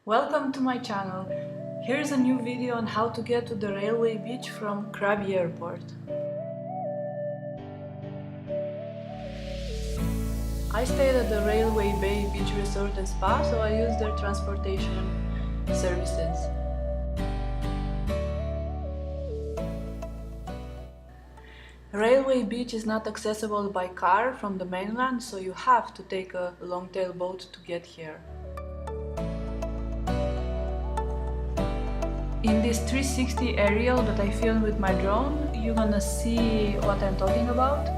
Welcome to my channel. Here's a new video on how to get to the Railway Beach from Krabi airport. I stayed at the Railway Bay Beach Resort Spa, so I used their transportation services. Railway Beach is not accessible by car from the mainland, so you have to take a long-tail boat to get here. In this 360 aerial that I filmed with my drone, you're gonna see what I'm talking about.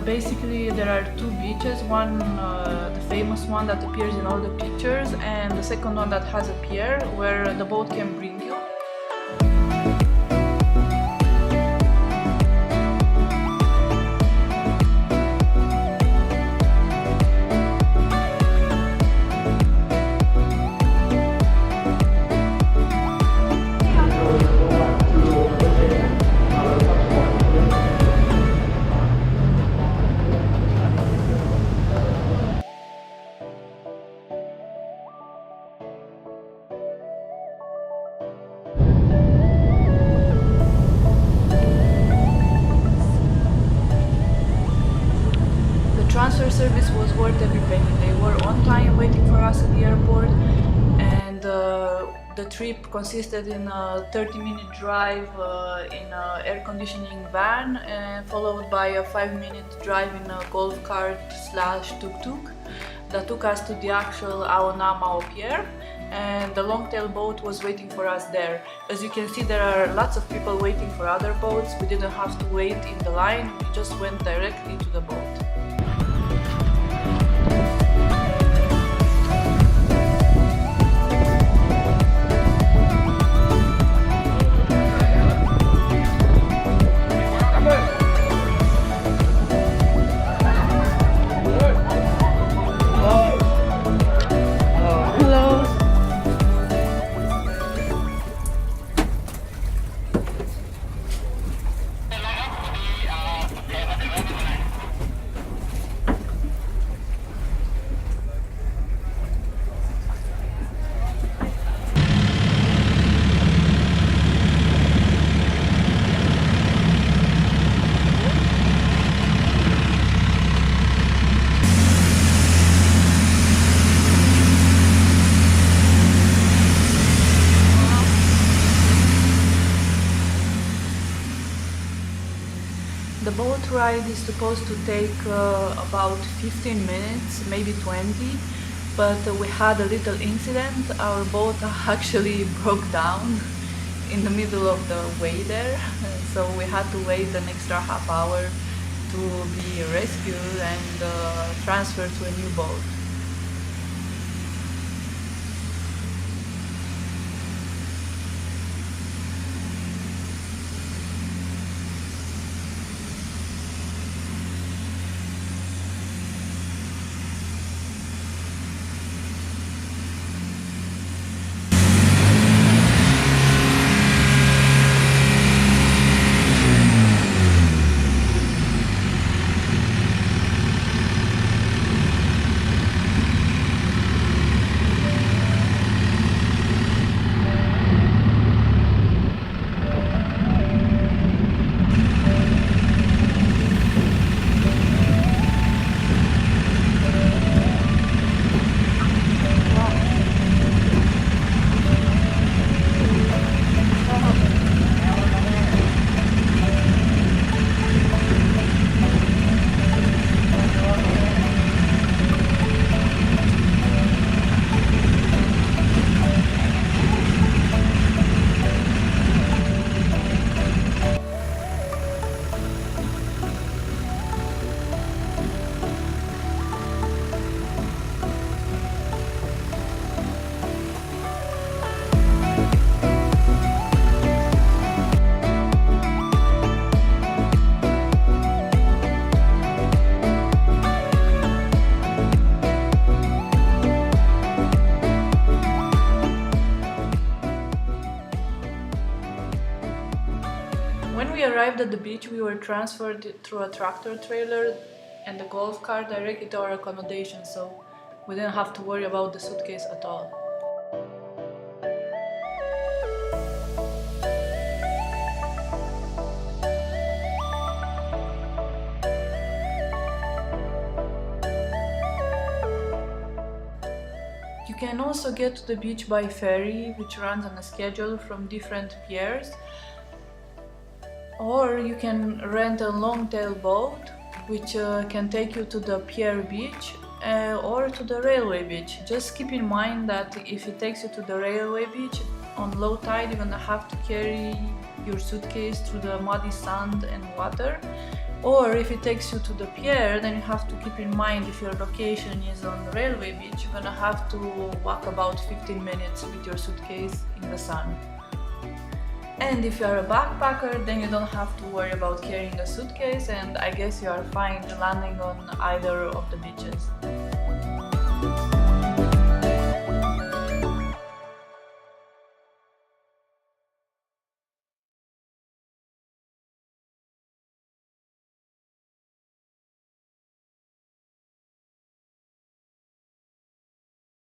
Basically, there are two beaches, one the famous one that appears in all the pictures, and the second one that has a pier where the boat can bring you. Transfer service was worth every penny. They were on time waiting for us at the airport, and the trip consisted in a 30-minute drive in an air conditioning van, followed by a 5-minute drive in a golf cart / tuk-tuk that took us to the actual Aonamao pier, and the long-tail boat was waiting for us there. As you can see, there are lots of people waiting for other boats. We didn't have to wait in the line, we just went directly to the boat. The boat ride is supposed to take about 15 minutes, maybe 20, but we had a little incident. Our boat actually broke down in the middle of the way there, so we had to wait an extra half hour to be rescued and transferred to a new boat. When we arrived at the beach, we were transferred through a tractor trailer and the golf cart directly to our accommodation, so we didn't have to worry about the suitcase at all. You can also get to the beach by ferry, which runs on a schedule from different piers, or you can rent a long-tail boat which can take you to the pier beach or to the railway beach. Just keep in mind that if it takes you to the railway beach on low tide, you're gonna have to carry your suitcase through the muddy sand and water. Or if it takes you to the pier, then you have to keep in mind, if your location is on the railway beach, you're gonna have to walk about 15 minutes with your suitcase in the sun. And if you are a backpacker, then you don't have to worry about carrying a suitcase, and I guess you are fine landing on either of the beaches.